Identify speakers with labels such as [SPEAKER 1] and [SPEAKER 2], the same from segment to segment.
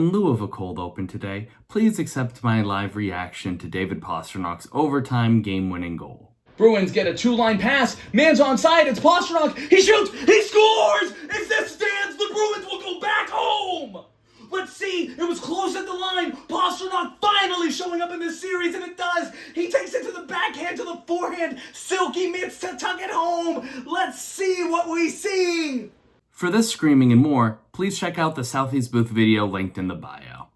[SPEAKER 1] In lieu of a cold open today, please accept my live reaction to David Pasternak's overtime game-winning goal.
[SPEAKER 2] Bruins get a two-line pass. Man's onside. It's Pastrnak. He shoots. He scores. If this stands, the Bruins will go back home. Let's see. It was close at the line. Pastrnak finally showing up in this series, and it does. He takes it to the backhand, to the forehand. Silky mitts to tuck it home. Let's see what we see.
[SPEAKER 1] For this screaming and more, please check out the Southeast Booth video linked in the bio.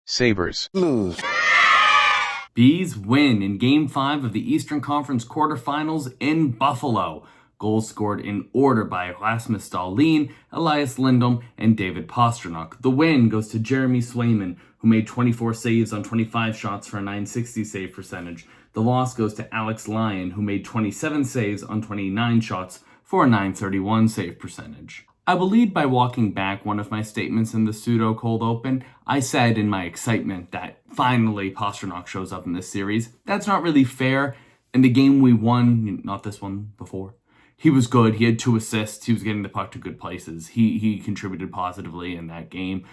[SPEAKER 3] Sabres
[SPEAKER 4] lose.
[SPEAKER 1] Bees win in Game 5 of the Eastern Conference Quarterfinals in Buffalo. Goals scored in order by Rasmus Dahlin, Elias Lindholm, and David Pastrnak. The win goes to Jeremy Swayman, who made 24 saves on 25 shots for a .960 save percentage. The loss goes to Alex Lyon, who made 27 saves on 29 shots for a .931 save percentage. I will lead by walking back one of my statements in the pseudo-cold open. I said in my excitement that finally Pastrnak shows up in this series. That's not really fair. In the game we won, not this one, before, he was good. He had 2 assists. He was getting the puck to good places. He contributed positively in that game.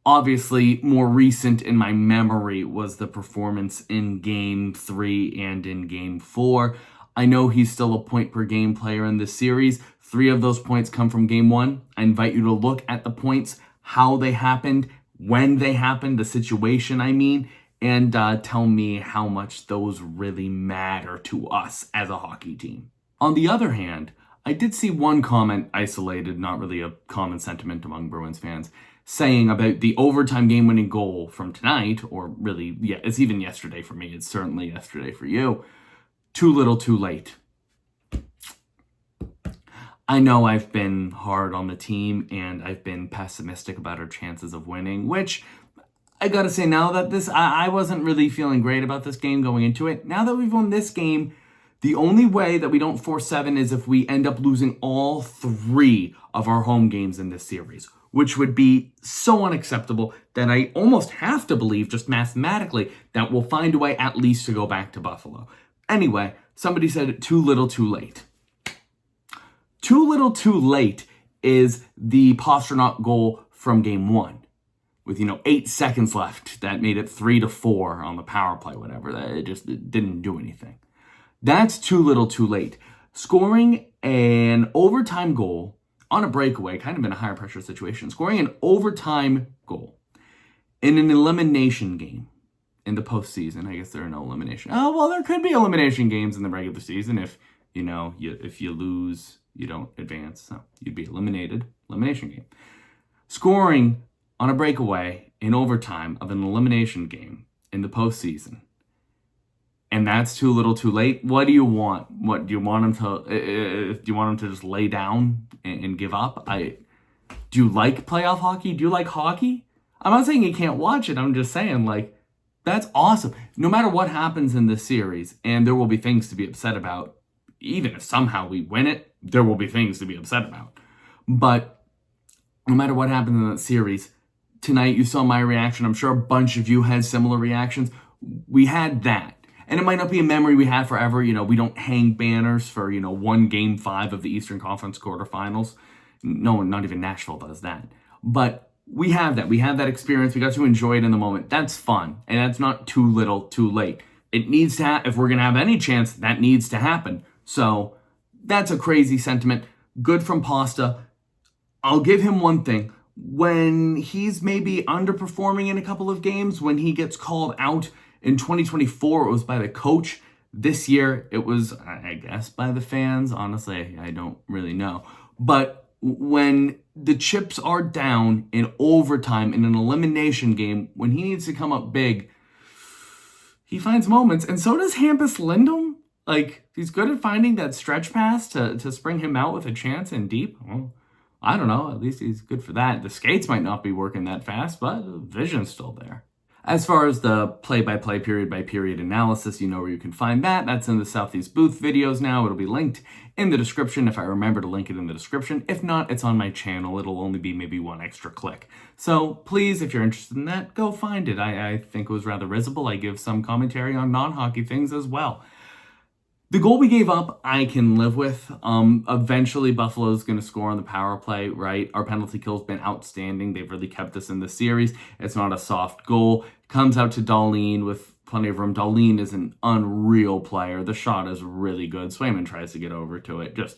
[SPEAKER 1] Obviously, more recent in my memory was the performance in Game 3 and in Game 4. I know he's still a point-per-game player in this series. 3 of those points come from Game 1. I invite you to look at the points, how they happened, when they happened, the situation I mean, and tell me how much those really matter to us as a hockey team. On the other hand, I did see one comment isolated, not really a common sentiment among Bruins fans, saying about the overtime game-winning goal from tonight, or really, yeah, it's even yesterday for me, it's certainly yesterday for you, too little too late. I know I've been hard on the team and I've been pessimistic about our chances of winning, which I gotta say now that I wasn't really feeling great about this game going into it. Now that we've won this game, the only way that we don't force 7 is if we end up losing all 3 of our home games in this series, which would be so unacceptable that I almost have to believe, just mathematically, that we'll find a way at least to go back to Buffalo. Anyway, somebody said too little too late. Too little too late is the Pastrnak goal from Game 1. With, 8 seconds left, that made it 3-4 on the power play, whatever. It just didn't do anything. That's too little too late. Scoring an overtime goal on a breakaway, kind of in a higher pressure situation, scoring an overtime goal in an elimination game in the postseason. I guess there are no elimination. Oh, well, there could be elimination games in the regular season if, if you lose, you don't advance. So you'd be eliminated. Elimination game. Scoring on a breakaway in overtime of an elimination game in the postseason. And that's too little too late. What do you want? What do you want him to? Do you want him to just lay down and give up? Do you like playoff hockey? Do you like hockey? I'm not saying you can't watch it. I'm just saying, that's awesome. No matter what happens in this series, and there will be things to be upset about. Even if somehow we win it, there will be things to be upset about. But no matter what happens in that series, tonight you saw my reaction. I'm sure a bunch of you had similar reactions. We had that. And it might not be a memory we have forever. We don't hang banners for, one Game 5 of the Eastern Conference Quarterfinals. No, not even Nashville does that. But we have that. We have that experience. We got to enjoy it in the moment. That's fun. And that's not too little too late. It needs to happen. If we're going to have any chance, that needs to happen. So that's a crazy sentiment. Good from Pasta. I'll give him one thing. When he's maybe underperforming in a couple of games, when he gets called out, in 2024, it was by the coach. This year, it was, I guess, by the fans. Honestly, I don't really know. But when the chips are down in overtime in an elimination game, when he needs to come up big, he finds moments, and so does Hampus Lindholm. Like, he's good at finding that stretch pass to spring him out with a chance in deep. Well, I don't know. At least he's good for that. The skates might not be working that fast, but the vision's still there. As far as the play-by-play, period-by-period analysis, you know where you can find that. That's in the Southeast Booth videos now. It'll be linked in the description if I remember to link it in the description. If not, it's on my channel. It'll only be maybe one extra click. So please, if you're interested in that, go find it. I think it was rather risible. I give some commentary on non-hockey things as well. The goal we gave up, I can live with. Eventually, Buffalo's going to score on the power play, right? Our penalty kill's been outstanding. They've really kept us in the series. It's not a soft goal. Comes out to Dahlin with plenty of room. Dahlin is an unreal player. The shot is really good. Swayman tries to get over to it. Just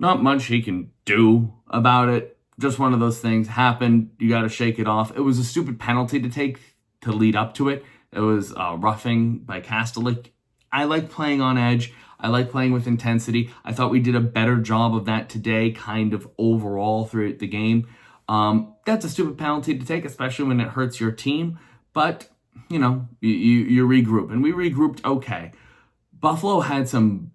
[SPEAKER 1] not much he can do about it. Just one of those things happened. You got to shake it off. It was a stupid penalty to take to lead up to it. It was roughing by Kastelik. I like playing on edge. I like playing with intensity. I thought we did a better job of that today, kind of overall throughout the game. That's a stupid penalty to take, especially when it hurts your team. But, you know, you regroup. And we regrouped okay. Buffalo had some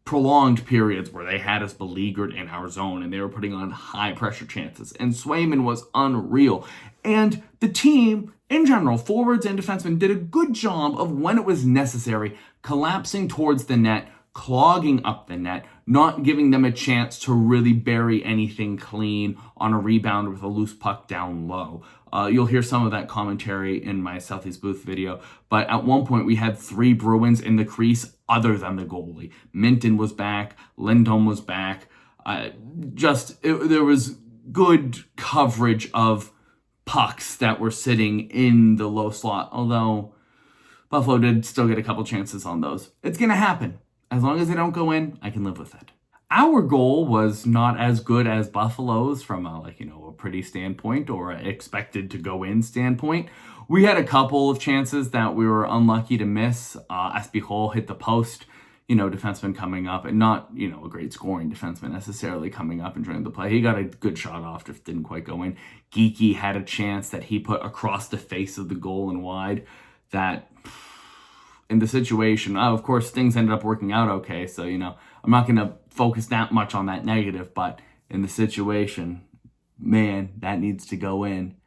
[SPEAKER 1] prolonged periods where they had us beleaguered in our zone and they were putting on high pressure chances. And Swayman was unreal. And the team, in general, forwards and defensemen, did a good job of, when it was necessary, collapsing towards the net, clogging up the net, not giving them a chance to really bury anything clean on a rebound with a loose puck down low. You'll hear some of that commentary in my Southeast Booth video, but at one point we had 3 Bruins in the crease other than the goalie. Minton was back, Lindholm was back. There was good coverage of pucks that were sitting in the low slot, although Buffalo did still get a couple chances on those. It's going to happen. As long as they don't go in, I can live with it. Our goal was not as good as Buffalo's from a pretty standpoint or a expected to go in standpoint. We had a couple of chances that we were unlucky to miss. Espejol hit the post, defenseman coming up, and not, a great scoring defenseman necessarily coming up and trying to play. He got a good shot off, just didn't quite go in. Geeky had a chance that he put across the face of the goal and wide that in the situation, of course, things ended up working out okay. So, I'm not going to focus that much on that negative, but in the situation, man, that needs to go in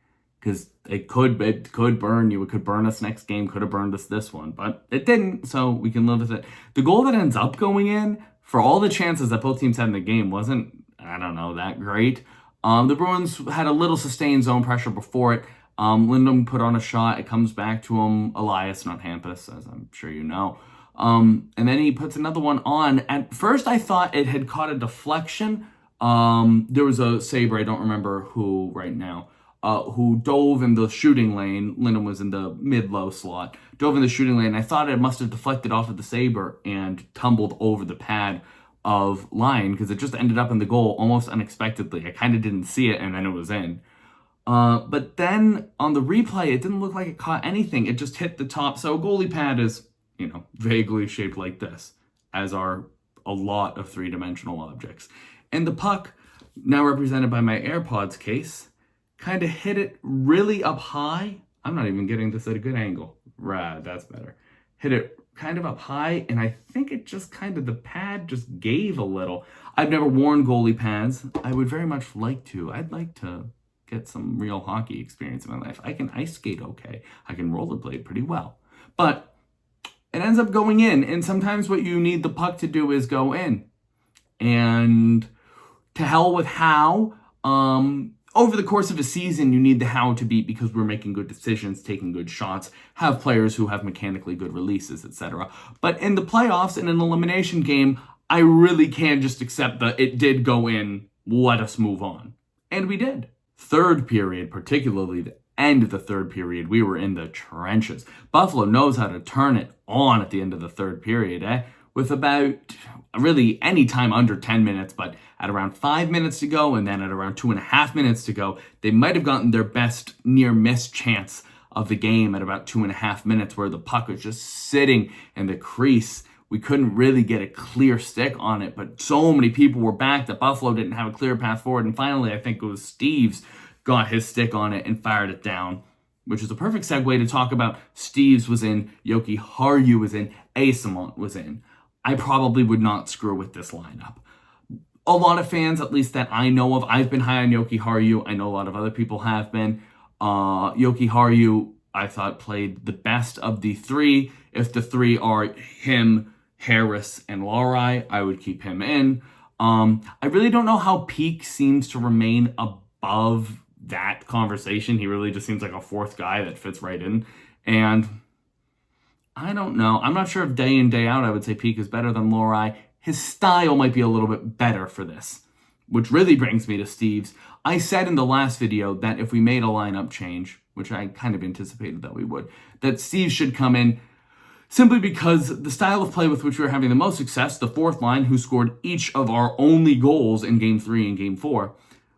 [SPEAKER 1] because it could burn you. It could burn us next game, could have burned us this one, but it didn't, so we can live with it. The goal that ends up going in, for all the chances that both teams had in the game, wasn't, that great. The Bruins had a little sustained zone pressure before it. Lindholm put on a shot. It comes back to him. Elias, not Hampus, as I'm sure you know. And then he puts another one on. At first, I thought it had caught a deflection. There was a Sabre, I don't remember who right now, who dove in the shooting lane. Lindholm was in the mid-low slot. Dove in the shooting lane. I thought it must have deflected off of the Sabre and tumbled over the pad of line because it just ended up in the goal almost unexpectedly. I kind of didn't see it, and then it was in. But then on the replay, it didn't look like it caught anything. It just hit the top. So a goalie pad is, vaguely shaped like this, as are a lot of three-dimensional objects. And the puck, now represented by my AirPods case, kind of hit it really up high. I'm not even getting this at a good angle. Right, that's better. Hit it kind of up high, and I think it just the pad just gave a little. I've never worn goalie pads. I would very much like to. I'd like to get some real hockey experience in my life. I can ice skate okay. I can rollerblade pretty well. But it ends up going in, and sometimes what you need the puck to do is go in. And to hell with how. Over the course of a season, you need the how to beat because we're making good decisions, taking good shots, have players who have mechanically good releases, etc. But in the playoffs, in an elimination game, I really can't just accept that it did go in, let us move on. And we did. Third period, particularly the end of the third period, we were in the trenches. Buffalo knows how to turn it on at the end of the third period, with about really any time under 10 minutes, but at around 5 minutes to go and then at around 2.5 minutes to go, they might have gotten their best near miss chance of the game at about 2.5 minutes where the puck was just sitting in the crease. We couldn't really get a clear stick on it, but so many people were back that Buffalo didn't have a clear path forward. And finally, I think it was Steves got his stick on it and fired it down. which is a perfect segue to talk about Steves was in, Yoki Haryu was in, Asamont was in. I probably would not screw with this lineup. A lot of fans, at least that I know of, I've been high on Yoki Haryu. I know a lot of other people have been. Yoki Haryu, I thought, played the best of the three. If the three are him, Harris, and Laurai, I would keep him in. I really don't know how Peak seems to remain above that conversation. He really just seems like a fourth guy that fits right in. And I don't know. I'm not sure if day in, day out, I would say Peak is better than Laurai. His style might be a little bit better for this, which really brings me to Steves. I said in the last video that if we made a lineup change, which I kind of anticipated that we would, that Steves should come in simply because the style of play with which we were having the most success, the fourth line, who scored each of our only goals in Game 3 and Game 4,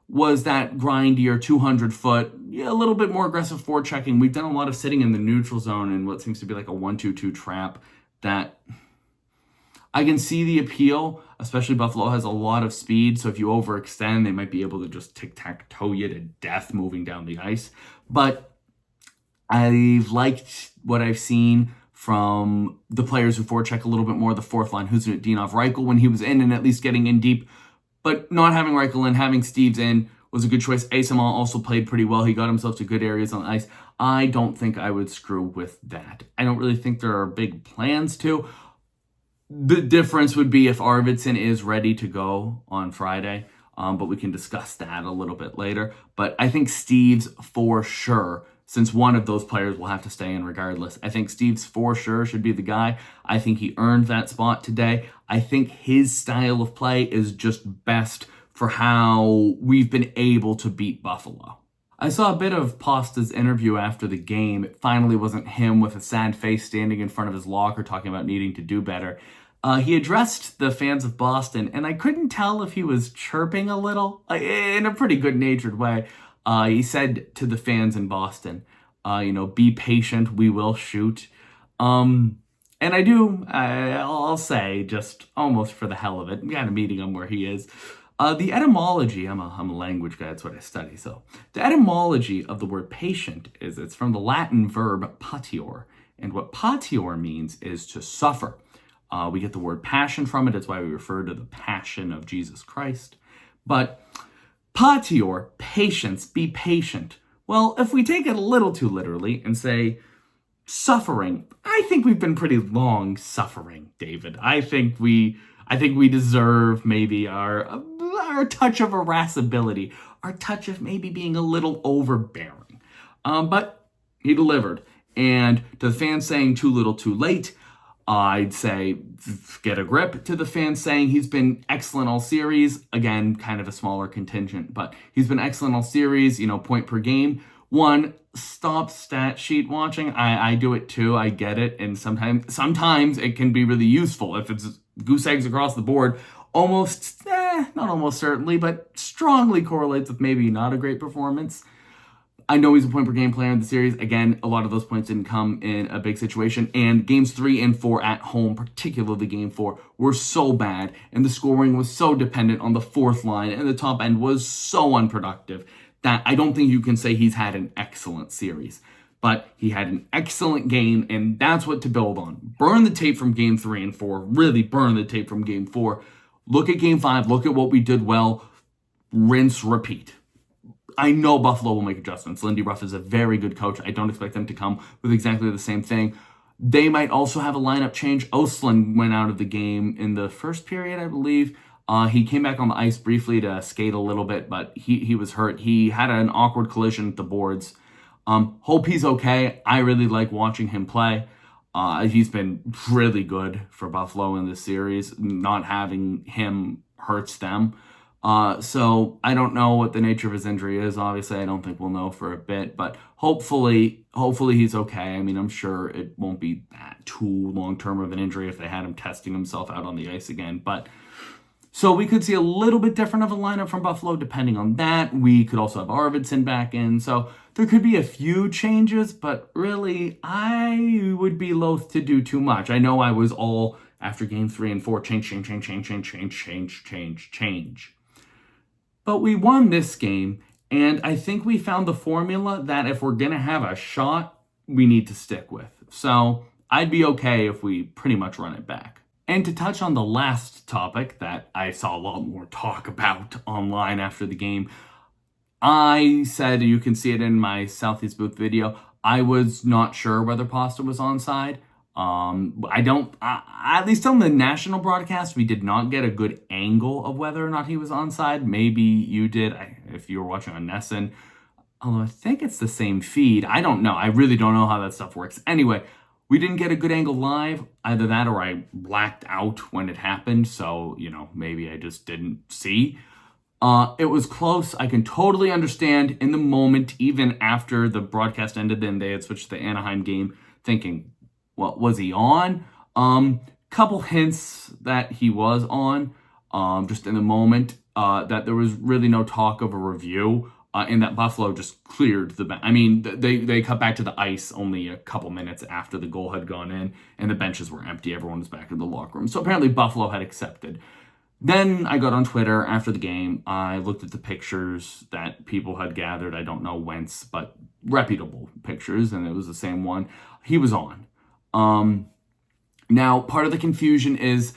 [SPEAKER 1] was that grindier 200-foot, a little bit more aggressive forechecking. We've done a lot of sitting in the neutral zone in what seems to be like a 1-2-2 trap that I can see the appeal, especially Buffalo has a lot of speed, so if you overextend, they might be able to just tic-tac-toe you to death moving down the ice. But I've liked what I've seen from the players who forecheck a little bit more, the fourth line, Husnutdinov, Reichel when he was in and at least getting in deep. But not having Reichel in, having Steves in was a good choice. Asamoah also played pretty well. He got himself to good areas on the ice. I don't think I would screw with that. I don't really think there are big plans to. The difference would be if Arvidsson is ready to go on Friday, but we can discuss that a little bit later. But I think Steves for sure, since one of those players will have to stay in regardless, I think Steves for sure should be the guy. I think he earned that spot today. I think his style of play is just best for how we've been able to beat Buffalo. I saw a bit of Pasta's interview after the game. It finally wasn't him with a sad face standing in front of his locker talking about needing to do better. He addressed the fans of Boston, and I couldn't tell if he was chirping a little, in a pretty good-natured way. He said to the fans in Boston, be patient, we will shoot. And I'll say, just almost for the hell of it, kind of meeting him where he is, the etymology, I'm a language guy, that's what I study, so the etymology of the word patient it's from the Latin verb patior, and what patior means is to suffer. We get the word passion from it. That's why we refer to the passion of Jesus Christ. But patior, patience, be patient. Well, if we take it a little too literally and say suffering, I think we've been pretty long suffering, David. I think we deserve maybe our touch of irascibility, our touch of maybe being a little overbearing. But he delivered. And to the fans saying too little too late, I'd say get a grip. To the fans saying he's been excellent all series. Again, kind of a smaller contingent, but he's been excellent all series, point per game. One, stop stat sheet watching. I do it too. I get it. And sometimes it can be really useful if it's goose eggs across the board. Not almost certainly, but strongly correlates with maybe not a great performance. I know he's a point per game player in the series. Again, a lot of those points didn't come in a big situation. And games 3 and 4 at home, particularly game 4, were so bad. And the scoring was so dependent on the fourth line. And the top end was so unproductive that I don't think you can say he's had an excellent series. But he had an excellent game, and that's what to build on. Burn the tape from game 3 and 4. Really burn the tape from game 4. Look at game 5. Look at what we did well. Rinse, repeat. I know Buffalo will make adjustments. Lindy Ruff is a very good coach. I don't expect them to come with exactly the same thing. They might also have a lineup change. Ostlund went out of the game in the first period, I believe. He came back on the ice briefly to skate a little bit, but he was hurt. He had an awkward collision at the boards. Hope he's okay. I really like watching him play. He's been really good for Buffalo in this series. Not having him hurts them. So I don't know what the nature of his injury is. Obviously, I don't think we'll know for a bit, but hopefully he's okay. I mean, I'm sure it won't be that too long-term of an injury if they had him testing himself out on the ice again. But so we could see a little bit different of a lineup from Buffalo depending on that. We could also have Arvidsson back in. So there could be a few changes, but really, I would be loath to do too much. I know I was all after game 3 and 4, change. But we won this game, And I think we found the formula that if we're going to have a shot, we need to stick with. So I'd be okay if we pretty much run it back. And to touch on the last topic that I saw a lot more talk about online after the game, I said, you can see it in my Southeast booth video, I was not sure whether Pasta was onside. At least on the national broadcast, we did not get a good angle of whether or not he was onside. Maybe you did, if you were watching on Nesson. Although I think it's the same feed. I don't know. I really don't know how that stuff works. Anyway, we didn't get a good angle live. Either that or I blacked out when it happened. So, maybe I just didn't see. It was close. I can totally understand in the moment, even after the broadcast ended, then they had switched to the Anaheim game, thinking, what was he on? Couple hints that he was on, just in the moment, that there was really no talk of a review, and that Buffalo just cleared the bench. I mean, they cut back to the ice only a couple minutes after the goal had gone in, and the benches were empty. Everyone was back in the locker room. So apparently Buffalo had accepted. Then I got on Twitter after the game. I looked at the pictures that people had gathered. I don't know whence, but reputable pictures, and it was the same one. He was on. Now, part of the confusion is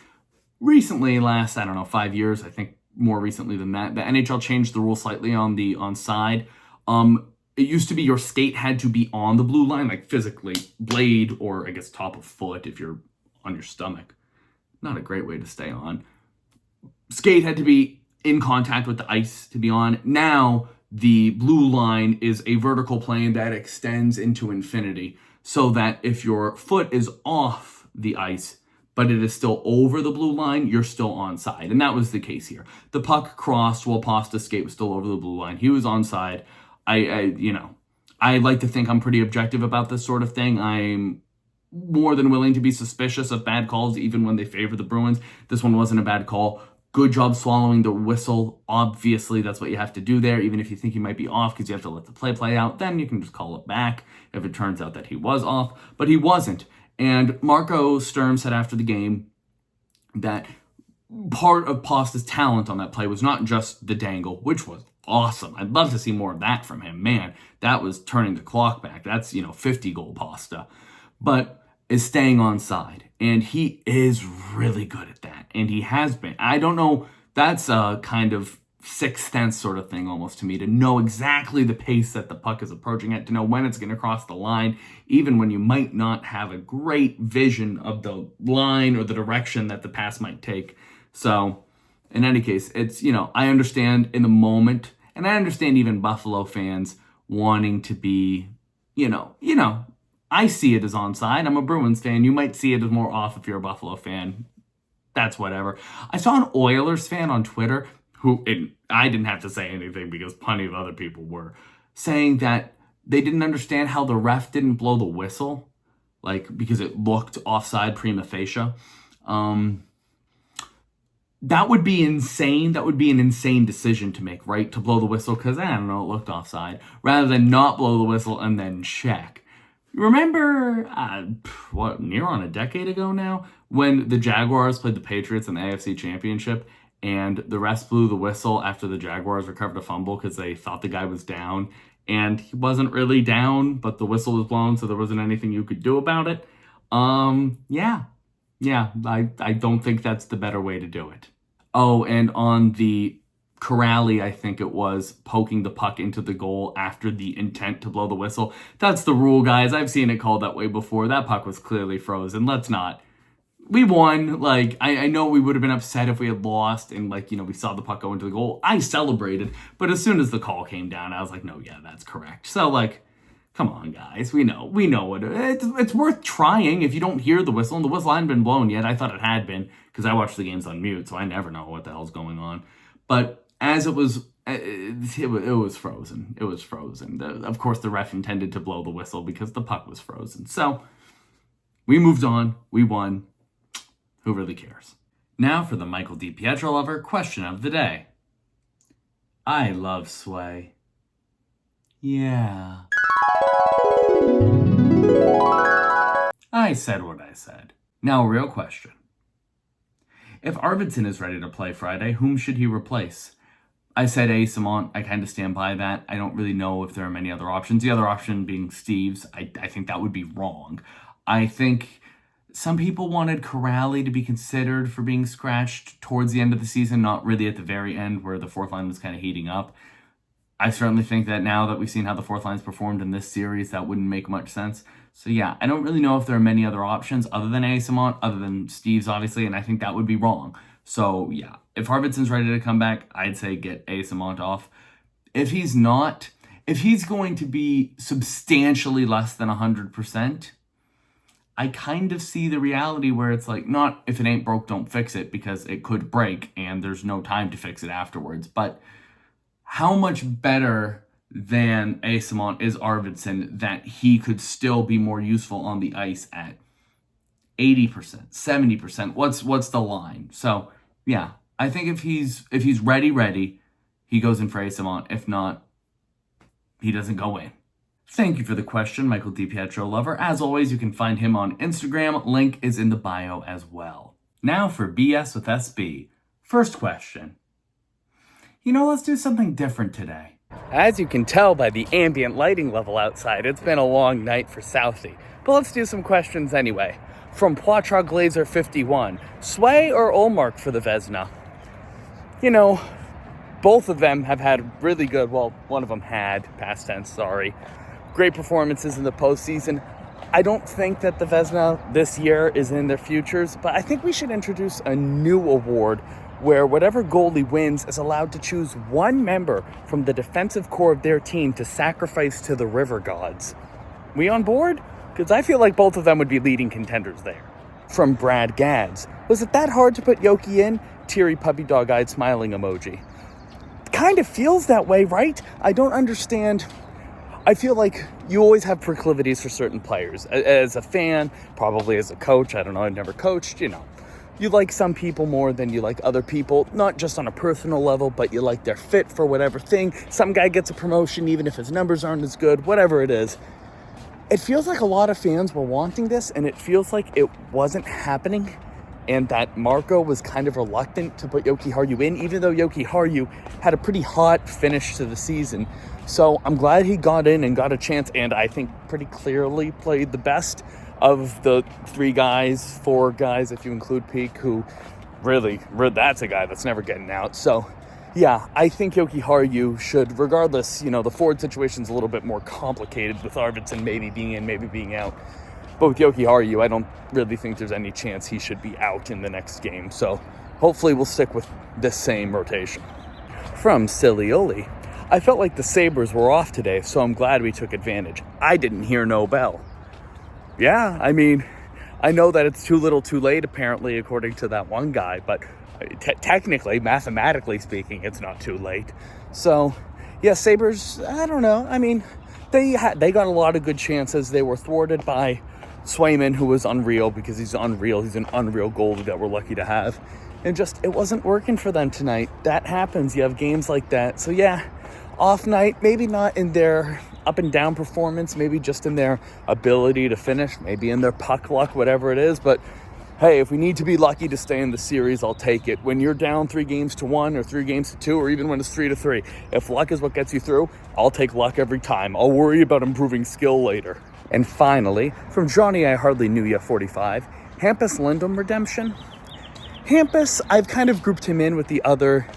[SPEAKER 1] recently, last, 5 years, I think more recently than that, the NHL changed the rule slightly on the onside. It used to be your skate had to be on the blue line, like physically, blade or I guess top of foot if you're on your stomach. Not a great way to stay on. Skate had to be in contact with the ice to be on. Now, the blue line is a vertical plane that extends into infinity, so that if your foot is off the ice, but it is still over the blue line, you're still onside. And that was the case here. The puck crossed while Pasta's skate was still over the blue line. He was onside. I like to think I'm pretty objective about this sort of thing. I'm more than willing to be suspicious of bad calls, even when they favor the Bruins. This one wasn't a bad call. Good job swallowing the whistle. Obviously, that's what you have to do there. Even if you think you might be off because you have to let the play out, then you can just call it back if it turns out that he was off. But he wasn't. And Marco Sturm said after the game that part of Pasta's talent on that play was not just the dangle, which was awesome. I'd love to see more of that from him. Man, that was turning the clock back. That's, 50-goal Pasta. But is staying onside. And he is really good at that. And he has been. I don't know, that's a kind of sixth sense sort of thing almost to me, to know exactly the pace that the puck is approaching at, to know when it's going to cross the line, even when you might not have a great vision of the line or the direction that the pass might take. So, in any case, it's, I understand in the moment, and I understand even Buffalo fans wanting to be, I see it as onside. I'm a Bruins fan. You might see it as more off if you're a Buffalo fan. That's whatever. I saw an Oilers fan on Twitter I didn't have to say anything because plenty of other people were, saying that they didn't understand how the ref didn't blow the whistle, because it looked offside prima facie. That would be insane. That would be an insane decision to make, right? To blow the whistle because, it looked offside, rather than not blow the whistle and then check. Remember, near on a decade ago now, when the Jaguars played the Patriots in the AFC Championship, and the refs blew the whistle after the Jaguars recovered a fumble because they thought the guy was down, and he wasn't really down, but the whistle was blown, so there wasn't anything you could do about it. Yeah, I don't think that's the better way to do it. Oh, and on the Corrali, I think it was, poking the puck into the goal after the intent to blow the whistle. That's the rule, guys. I've seen it called that way before. That puck was clearly frozen. Let's not. We won. I know we would have been upset if we had lost and, we saw the puck go into the goal. I celebrated. But as soon as the call came down, I was like, no, yeah, that's correct. So, come on, guys. We know what it's worth trying if you don't hear the whistle. And the whistle hadn't been blown yet. I thought it had been because I watched the games on mute, so I never know what the hell's going on. But as it was frozen. It was frozen. Of course, the ref intended to blow the whistle because the puck was frozen. So, we moved on. We won. Who really cares? Now for the Michael DiPietro lover question of the day. I love Sway. Yeah. I said what I said. Now a real question. If Arvidsson is ready to play Friday, whom should he replace? I said Asamont. I kind of stand by that. I don't really know if there are many other options. The other option being Steves. I think that would be wrong. I think some people wanted Corrali to be considered for being scratched towards the end of the season, not really at the very end where the fourth line was kind of heating up. I certainly think that now that we've seen how the fourth line's performed in this series, that wouldn't make much sense. So yeah, I don't really know if there are many other options other than Asamont, other than Steves, obviously, and I think that would be wrong. So yeah, if Arvidsson's ready to come back, I'd say get Asamont off. If he's not, if he's going to be substantially less than 100%, I kind of see the reality where it's like, not if it ain't broke, don't fix it, because it could break and there's no time to fix it afterwards. But how much better than Asamont is Arvidsson that he could still be more useful on the ice at 80%, 70%? What's the line? So yeah, I think if he's ready, he goes in for Asamont. If not, he doesn't go in. Thank you for the question, Michael DiPietro lover. As always, you can find him on Instagram. Link is in the bio as well. Now for BS with SB. First question. Let's do something different today. As you can tell by the ambient lighting level outside, it's been a long night for Southie. But let's do some questions anyway. From Poitras Glazer 51, Sway or Olmark for the Vezina? Both of them have had really good, well, one of them had, past tense, sorry, great performances in the postseason. I don't think that the Vezina this year is in their futures, but I think we should introduce a new award where whatever goalie wins is allowed to choose one member from the defensive core of their team to sacrifice to the river gods. We on board? Because I feel like both of them would be leading contenders there. From Brad Gads, was it that hard to put Yoki in? Teary puppy dog-eyed smiling emoji. Kind of feels that way, right? I don't understand. I feel like you always have proclivities for certain players. As a fan, probably as a coach, I don't know, I've never coached, You like some people more than you like other people, not just on a personal level, but you like their fit for whatever thing. Some guy gets a promotion even if his numbers aren't as good, whatever it is. It feels like a lot of fans were wanting this, and it feels like it wasn't happening, and that Marco was kind of reluctant to put Yoki Haru in, even though Yoki Haru had a pretty hot finish to the season. So I'm glad he got in and got a chance, and I think pretty clearly played the best of the four guys, if you include Peak, who really, that's a guy that's never getting out. So yeah, I think Yoki Haru should, regardless, the forward situation's a little bit more complicated with Arvidsson maybe being in, maybe being out. But with Yoki Haru, I don't really think there's any chance he should be out in the next game. So hopefully we'll stick with this same rotation. From Silioli, I felt like the Sabres were off today, so I'm glad we took advantage. I didn't hear no bell. Yeah, I know that it's too little too late, apparently, according to that one guy, but technically, mathematically speaking, it's not too late. So, yeah, Sabres, I don't know. They got a lot of good chances. They were thwarted by Swayman, who was unreal because he's unreal. He's an unreal goalie that we're lucky to have. And just, it wasn't working for them tonight. That happens. You have games like that. So, yeah, off night, maybe not in their up and down performance, maybe just in their ability to finish, maybe in their puck luck, whatever it is. But hey, if we need to be lucky to stay in the series, I'll take it. When you're down 3-1 or 3-2, or even when it's 3-3, if luck is what gets you through, I'll take luck every time. I'll worry about improving skill later. And finally, from Johnny I Hardly Knew Ya 45, Hampus Lindholm redemption. Hampus, I've kind of grouped him in with the other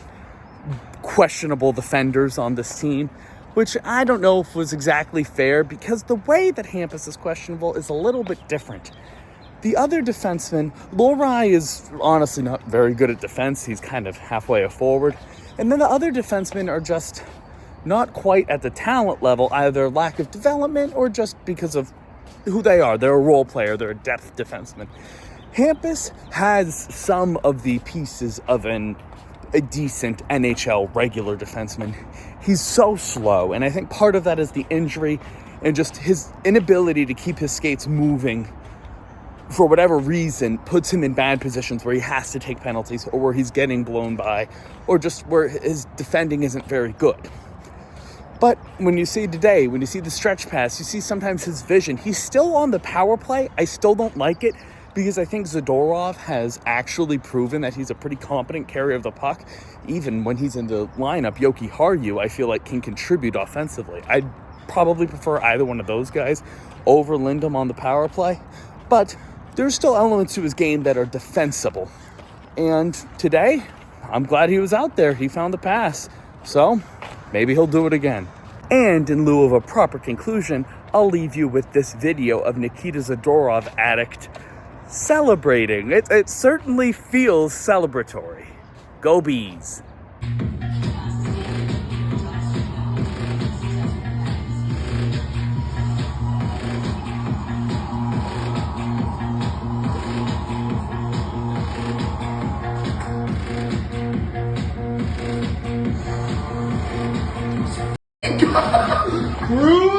[SPEAKER 1] questionable defenders on this team, which I don't know if was exactly fair, because the way that Hampus is questionable is a little bit different. The other defenseman, Lohrei, is honestly not very good at defense. He's kind of halfway a forward. And then the other defensemen are just not quite at the talent level, either lack of development or just because of who they are. They're a role player. They're a depth defenseman. Hampus has some of the pieces of a decent NHL regular defenseman. He's so slow, and I think part of that is the injury and just his inability to keep his skates moving for whatever reason puts him in bad positions where he has to take penalties, or where he's getting blown by, or just where his defending isn't very good. But when you see today, when you see the stretch pass, you see sometimes his vision. He's still on the power play. I still don't like it, because I think Zadorov has actually proven that he's a pretty competent carrier of the puck. Even when he's in the lineup, Yoki Haru, I feel like, can contribute offensively. I'd probably prefer either one of those guys over Lindholm on the power play, but there's still elements to his game that are defensible. And today, I'm glad he was out there. He found the pass. So maybe he'll do it again. And in lieu of a proper conclusion, I'll leave you with this video of Nikita Zadorov addict celebrating. It certainly feels celebratory. Go Bees.
[SPEAKER 2] Bruins!